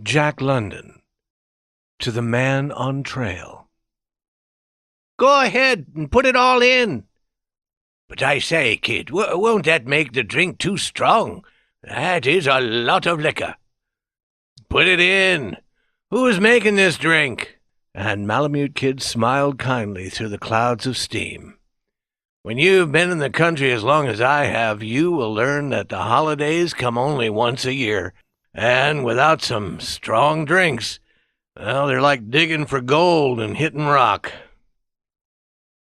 Jack London to the Man on Trail. "Go ahead and put it all in." "But I say, kid, won't that make the drink too strong? That is a lot of liquor." "Put it in. Who's making this drink?" And Malamute Kid smiled kindly through the clouds of steam. "When you've been in the country as long as I have, you will learn that the holidays come only once a year, and without some strong drinks, well, they're like digging for gold and hitting rock."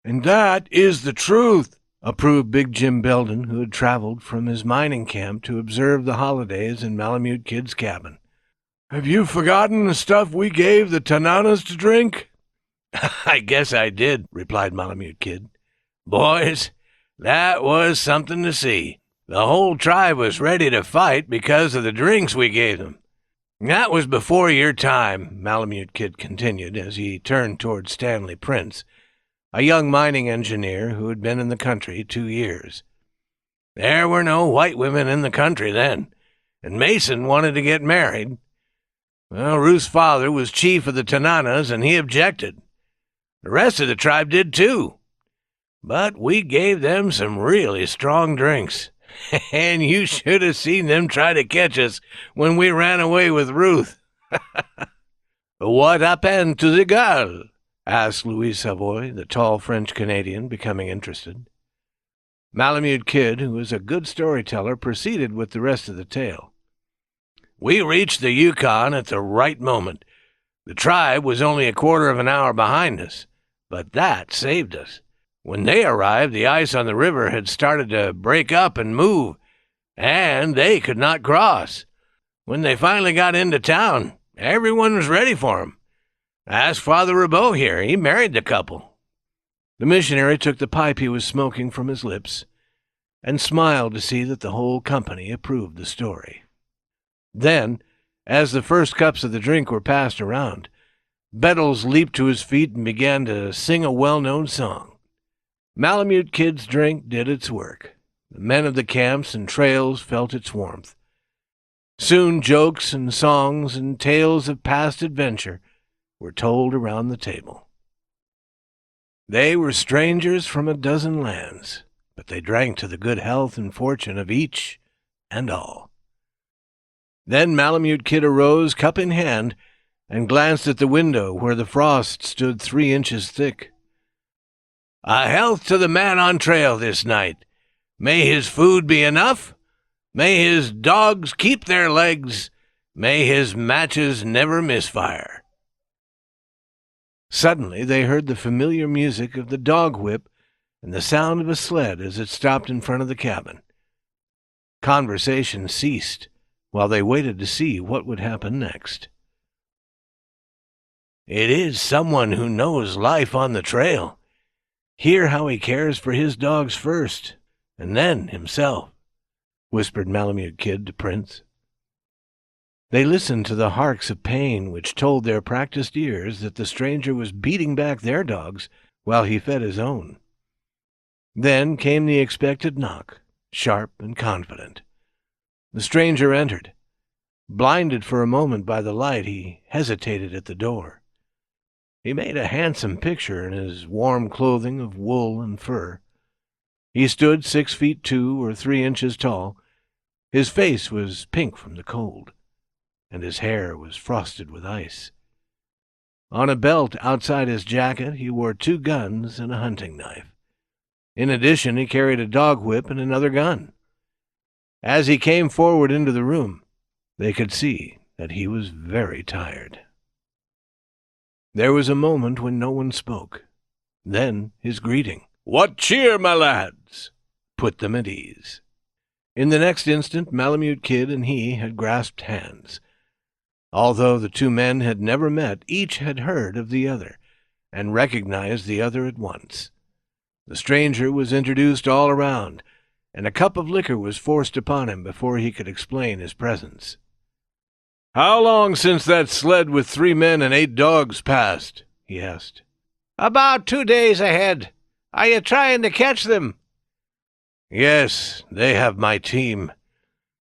"And that is the truth," approved Big Jim Belden, who had traveled from his mining camp to observe the holidays in Malamute Kid's cabin. "Have you forgotten the stuff we gave the Tananas to drink?" "I guess I did," replied Malamute Kid. "Boys, that was something to see. The whole tribe was ready to fight because of the drinks we gave them." "That was before your time," Malamute Kid continued as he turned toward Stanley Prince, a young mining engineer who had been in the country 2 years. "There were no white women in the country then, and Mason wanted to get married. Well, Ruth's father was chief of the Tananas, and he objected. The rest of the tribe did too. But we gave them some really strong drinks, and you should have seen them try to catch us when we ran away with Ruth." "What happened to the girl?" asked Louis Savoy, the tall French-Canadian, becoming interested. Malamute Kid, who was a good storyteller, proceeded with the rest of the tale. "We reached the Yukon at the right moment. The tribe was only a quarter of an hour behind us, but that saved us. When they arrived, the ice on the river had started to break up and move, and they could not cross. When they finally got into town, everyone was ready for 'em. Ask Father Rabeau here. He married the couple." The missionary took the pipe he was smoking from his lips and smiled to see that the whole company approved the story. Then, as the first cups of the drink were passed around, Bettles leaped to his feet and began to sing a well-known song. Malamute Kid's drink did its work. The men of the camps and trails felt its warmth. Soon jokes and songs and tales of past adventure were told around the table. They were strangers from a dozen lands, but they drank to the good health and fortune of each and all. Then Malamute Kid arose, cup in hand, and glanced at the window where the frost stood 3 inches thick. "A health to the man on trail this night. May his food be enough. May his dogs keep their legs. May his matches never misfire." Suddenly they heard the familiar music of the dog whip and the sound of a sled as it stopped in front of the cabin. Conversation ceased while they waited to see what would happen next. "It is someone who knows life on the trail. Hear how he cares for his dogs first, and then himself," whispered Malamute Kid to Prince. They listened to the harks of pain which told their practiced ears that the stranger was beating back their dogs while he fed his own. Then came the expected knock, sharp and confident. The stranger entered. Blinded for a moment by the light, he hesitated at the door. He made a handsome picture in his warm clothing of wool and fur. He stood 6 feet 2 or 3 inches tall. His face was pink from the cold, and his hair was frosted with ice. On a belt outside his jacket he wore 2 guns and a hunting knife. In addition, he carried a dog whip and another gun. As he came forward into the room, they could see that he was very tired. There was a moment when no one spoke. Then his greeting, "What cheer, my lads?" put them at ease. In the next instant Malamute Kid and he had grasped hands. Although the 2 men had never met, each had heard of the other, and recognized the other at once. The stranger was introduced all around, and a cup of liquor was forced upon him before he could explain his presence. "How long since that sled with 3 men and 8 dogs passed?" he asked. "About 2 days ahead. Are you trying to catch them?" "Yes, they have my team.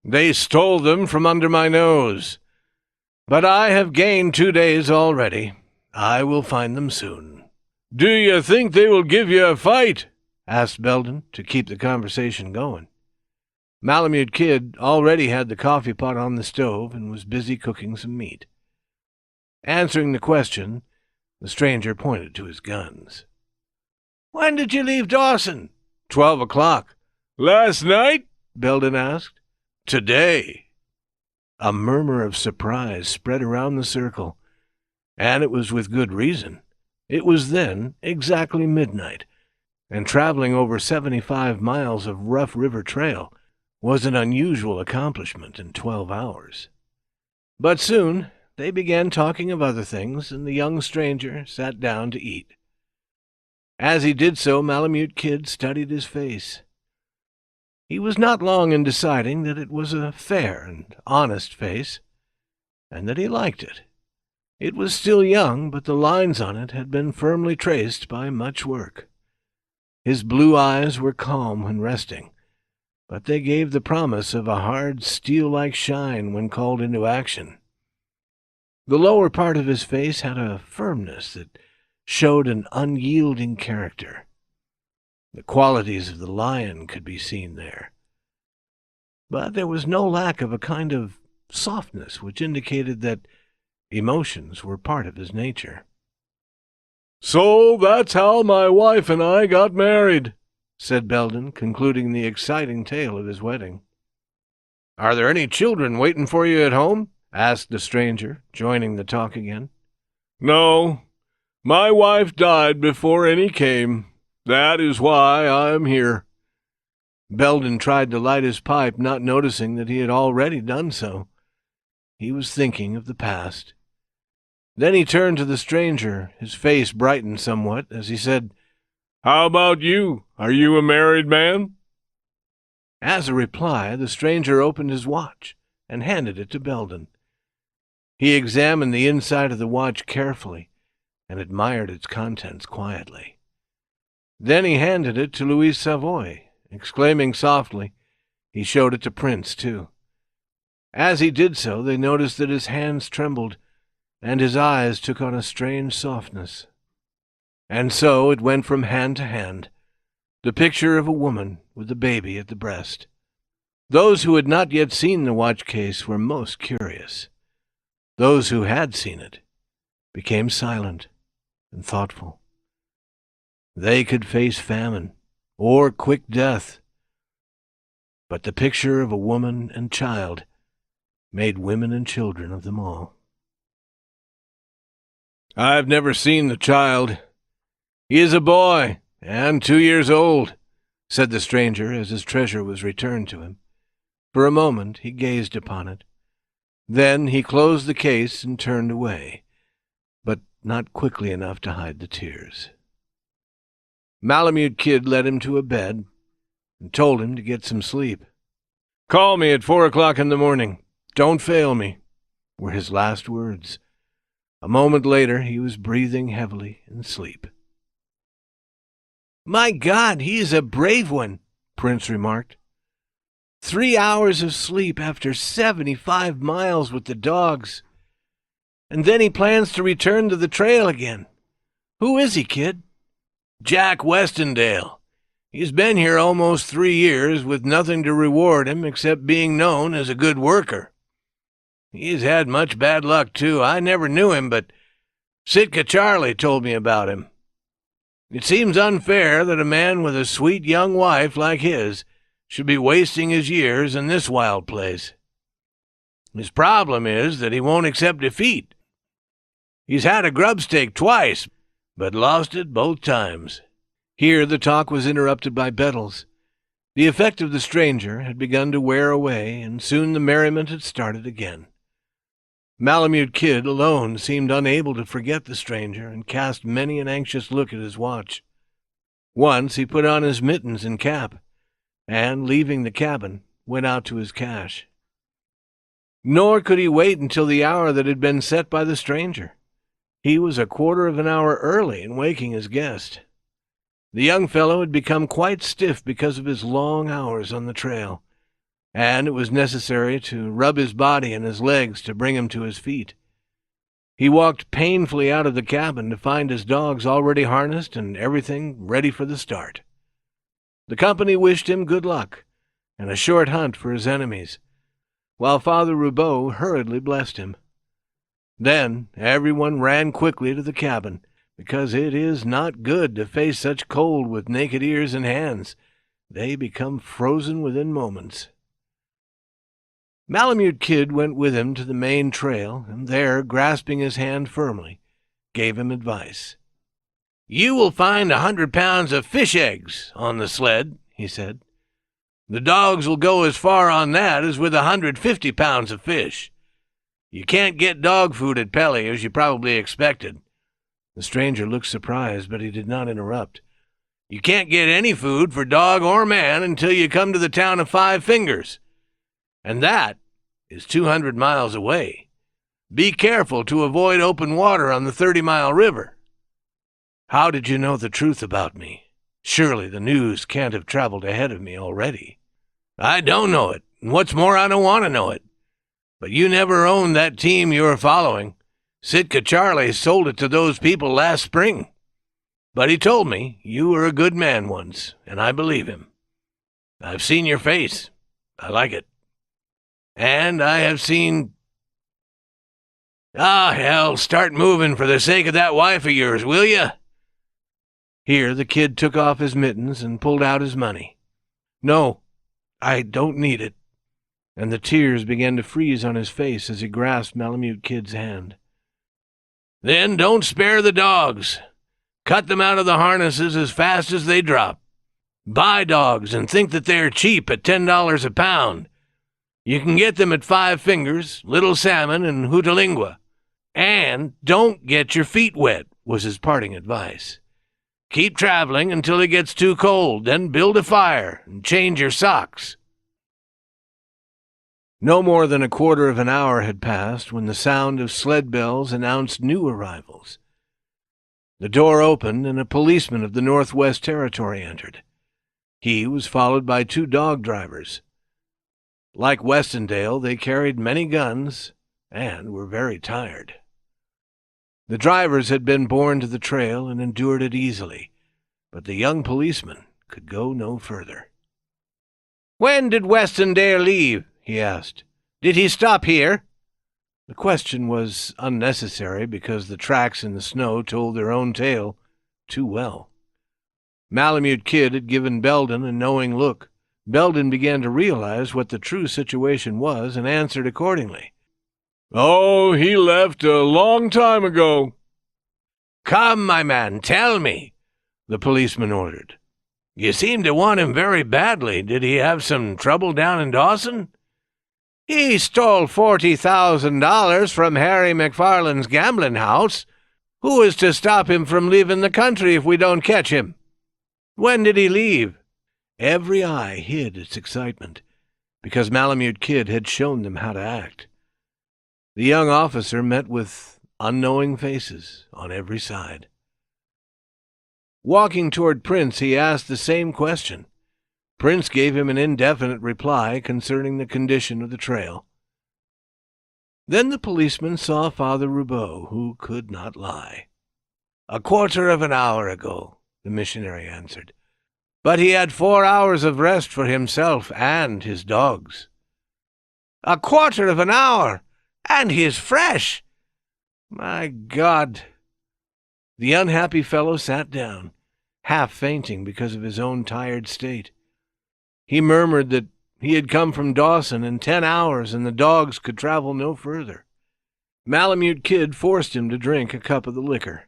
They stole them from under my nose. But I have gained 2 days already. I will find them soon." "Do you think they will give you a fight?" asked Belden, to keep the conversation going. Malamute Kid already had the coffee pot on the stove and was busy cooking some meat. Answering the question, the stranger pointed to his guns. "When did you leave Dawson?" 12 o'clock. "Last night?" Belden asked. "Today." A murmur of surprise spread around the circle, and it was with good reason. It was then exactly midnight, and traveling over 75 miles of rough river trail was an unusual accomplishment in 12 hours. But soon they began talking of other things, and the young stranger sat down to eat. As he did so, Malamute Kid studied his face. He was not long in deciding that it was a fair and honest face, and that he liked it. It was still young, but the lines on it had been firmly traced by much work. His blue eyes were calm when resting, but they gave the promise of a hard, steel-like shine when called into action. The lower part of his face had a firmness that showed an unyielding character. The qualities of the lion could be seen there. But there was no lack of a kind of softness which indicated that emotions were part of his nature. "So that's how my wife and I got married," said Belden, concluding the exciting tale of his wedding. "Are there any children waiting for you at home?" asked the stranger, joining the talk again. "No. My wife died before any came. That is why I am here." Belden tried to light his pipe, not noticing that he had already done so. He was thinking of the past. Then he turned to the stranger. His face brightened somewhat as he said, "How about you? Are you a married man?" As a reply, the stranger opened his watch and handed it to Belden. He examined the inside of the watch carefully and admired its contents quietly. Then he handed it to Louise Savoy. Exclaiming softly, he showed it to Prince, too. As he did so, they noticed that his hands trembled, and his eyes took on a strange softness. And so it went from hand to hand, the picture of a woman with a baby at the breast. Those who had not yet seen the watch case were most curious. Those who had seen it became silent and thoughtful. They could face famine or quick death, but the picture of a woman and child made women and children of them all. "I've never seen the child. He is a boy, and 2 years old," said the stranger as his treasure was returned to him. For a moment he gazed upon it. Then he closed the case and turned away, but not quickly enough to hide the tears. Malamute Kid led him to a bed and told him to get some sleep. "Call me at 4 o'clock in the morning. Don't fail me," were his last words. A moment later he was breathing heavily in sleep. "My God, he is a brave one," Prince remarked. 3 hours of sleep after 75 miles with the dogs. And then he plans to return to the trail again. Who is he, Kid?" "Jack Weston Dale. He's been here almost 3 years with nothing to reward him except being known as a good worker. He's had much bad luck, too. I never knew him, but Sitka Charlie told me about him. It seems unfair that a man with a sweet young wife like his should be wasting his years in this wild place. His problem is that he won't accept defeat. He's had a grub stake twice, but lost it both times." Here the talk was interrupted by Bettles. The effect of the stranger had begun to wear away, and soon the merriment had started again. Malamute Kid alone seemed unable to forget the stranger, and cast many an anxious look at his watch. Once he put on his mittens and cap, and, leaving the cabin, went out to his cache. Nor could he wait until the hour that had been set by the stranger. He was a quarter of an hour early in waking his guest. The young fellow had become quite stiff because of his long hours on the trail, and it was necessary to rub his body and his legs to bring him to his feet. He walked painfully out of the cabin to find his dogs already harnessed and everything ready for the start. The company wished him good luck and a short hunt for his enemies, while Father Roubaud hurriedly blessed him. Then everyone ran quickly to the cabin, because it is not good to face such cold with naked ears and hands. They become frozen within moments. Malamute Kid went with him to the main trail, and there, grasping his hand firmly, gave him advice. "You will find 100 pounds of fish eggs on the sled," he said. "The dogs will go as far on that as with 150 pounds of fish. You can't get dog food at Pelly, as you probably expected." The stranger looked surprised, but he did not interrupt. "You can't get any food for dog or man until you come to the town of Five Fingers, and that is 200 miles away. Be careful to avoid open water on the 30-mile river." "How did you know the truth about me? Surely the news can't have traveled ahead of me already." "I don't know it, and what's more, I don't want to know it. But you never owned that team you were following. Sitka Charlie sold it to those people last spring. But he told me you were a good man once, and I believe him. I've seen your face. I like it. And I have seen... hell, start moving for the sake of that wife of yours, will you?" Here the kid took off his mittens and pulled out his money. "No, I don't need it." And the tears began to freeze on his face as he grasped Malamute Kid's hand. "Then don't spare the dogs. Cut them out of the harnesses as fast as they drop. Buy dogs and think that they are cheap at $10 a pound. You can get them at Five Fingers, Little Salmon, and Hootalingua. And don't get your feet wet," was his parting advice. "Keep traveling until it gets too cold, then build a fire and change your socks." No more than a quarter of an hour had passed when the sound of sled bells announced new arrivals. The door opened, and a policeman of the Northwest Territory entered. He was followed by 2 dog drivers. Like Weston Dale, they carried many guns and were very tired. The drivers had been born to the trail and endured it easily, but the young policeman could go no further. "When did Weston Dale leave?" he asked. "Did he stop here?" The question was unnecessary because the tracks in the snow told their own tale too well. Malamute Kid had given Belden a knowing look. Belden began to realize what the true situation was and answered accordingly. "Oh, he left a long time ago." "Come, my man, tell me," the policeman ordered. "You seem to want him very badly. Did he have some trouble down in Dawson?" "He stole $40,000 from Harry McFarland's gambling house. Who is to stop him from leaving the country if we don't catch him?" "When did he leave?" Every eye hid its excitement, because Malamute Kid had shown them how to act. The young officer met with unknowing faces on every side. Walking toward Prince, he asked the same question. Prince gave him an indefinite reply concerning the condition of the trail. Then the policeman saw Father Roubaud, who could not lie. "A quarter of an hour ago," the missionary answered. "But he had 4 hours of rest for himself and his dogs." "A quarter of an hour! And he is fresh! My God!" The unhappy fellow sat down, half fainting because of his own tired state. He murmured that he had come from Dawson in 10 hours and the dogs could travel no further. Malamute Kid forced him to drink a cup of the liquor.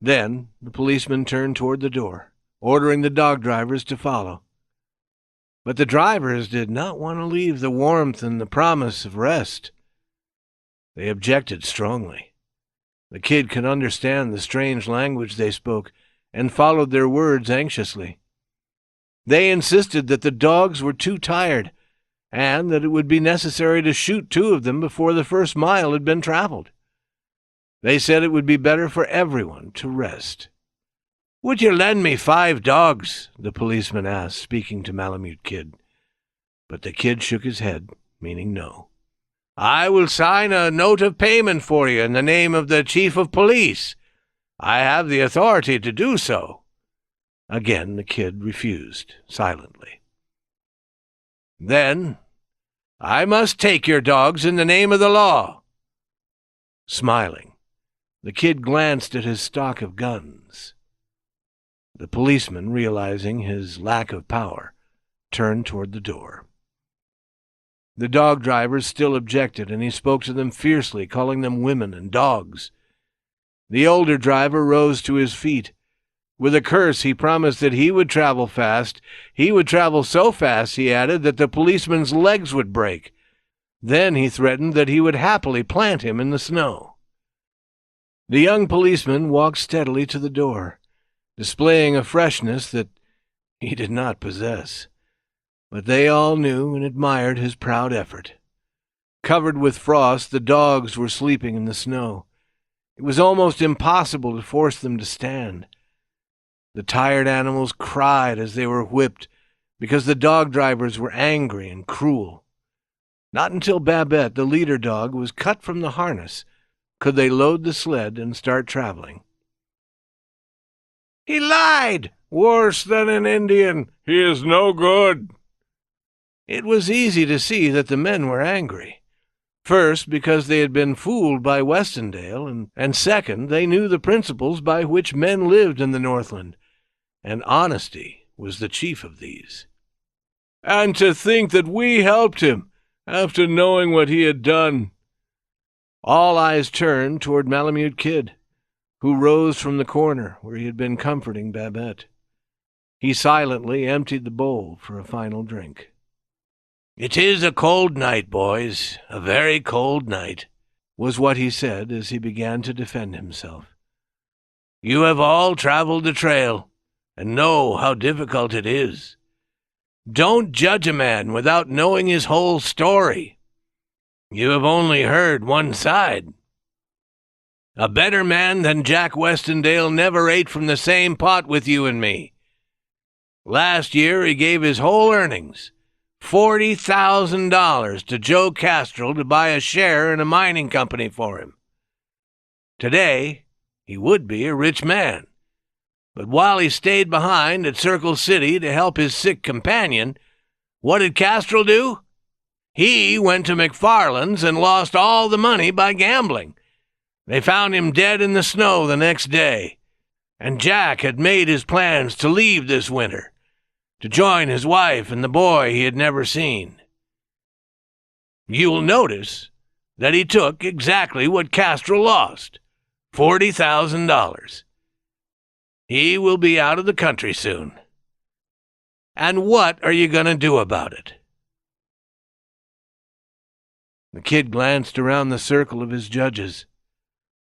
Then the policeman turned toward the door, ordering the dog drivers to follow. But the drivers did not want to leave the warmth and the promise of rest. They objected strongly. The kid could understand the strange language they spoke and followed their words anxiously. They insisted that the dogs were too tired and that it would be necessary to shoot 2 of them before the first mile had been traveled. They said it would be better for everyone to rest. "Would you lend me 5 dogs?" the policeman asked, speaking to Malamute Kid. But the kid shook his head, meaning no. "I will sign a note of payment for you in the name of the chief of police. I have the authority to do so." Again the kid refused, silently. "Then I must take your dogs in the name of the law." Smiling, the kid glanced at his stock of guns. The policeman, realizing his lack of power, turned toward the door. The dog drivers still objected, and he spoke to them fiercely, calling them women and dogs. The older driver rose to his feet. With a curse, he promised that he would travel fast. He would travel so fast, he added, that the policeman's legs would break. Then he threatened that he would happily plant him in the snow. The young policeman walked steadily to the door, displaying a freshness that he did not possess. But they all knew and admired his proud effort. Covered with frost, the dogs were sleeping in the snow. It was almost impossible to force them to stand. The tired animals cried as they were whipped because the dog drivers were angry and cruel. Not until Babette, the leader dog, was cut from the harness could they load the sled and start traveling. "He lied! Worse than an Indian! He is no good!" It was easy to see that the men were angry. First, because they had been fooled by Weston Dale, and second, they knew the principles by which men lived in the Northland, and honesty was the chief of these. "And to think that we helped him, after knowing what he had done." All eyes turned toward Malamute Kid, who rose from the corner where he had been comforting Babette. He silently emptied the bowl for a final drink. "It is a cold night, boys, a very cold night," was what he said as he began to defend himself. "You have all traveled the trail, and know how difficult it is. Don't judge a man without knowing his whole story. You have only heard one side. A better man than Jack Weston Dale never ate from the same pot with you and me. Last year he gave his whole earnings, $40,000, to Joe Castrol to buy a share in a mining company for him. Today he would be a rich man. But while he stayed behind at Circle City to help his sick companion, what did Castrol do? He went to McFarland's and lost all the money by gambling. They found him dead in the snow the next day, and Jack had made his plans to leave this winter, to join his wife and the boy he had never seen. You'll notice that he took exactly what Castrol lost, $40,000. He will be out of the country soon. And what are you going to do about it?" The kid glanced around the circle of his judges.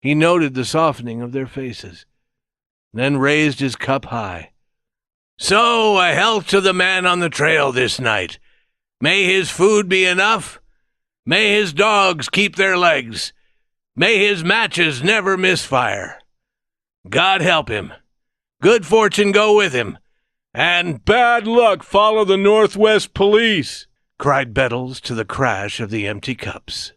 He noted the softening of their faces, then raised his cup high. "So, a health to the man on the trail this night. May his food be enough. May his dogs keep their legs. May his matches never miss fire. God help him. Good fortune go with him. And bad luck follow the Northwest Police," cried Bettles to the crash of the empty cups.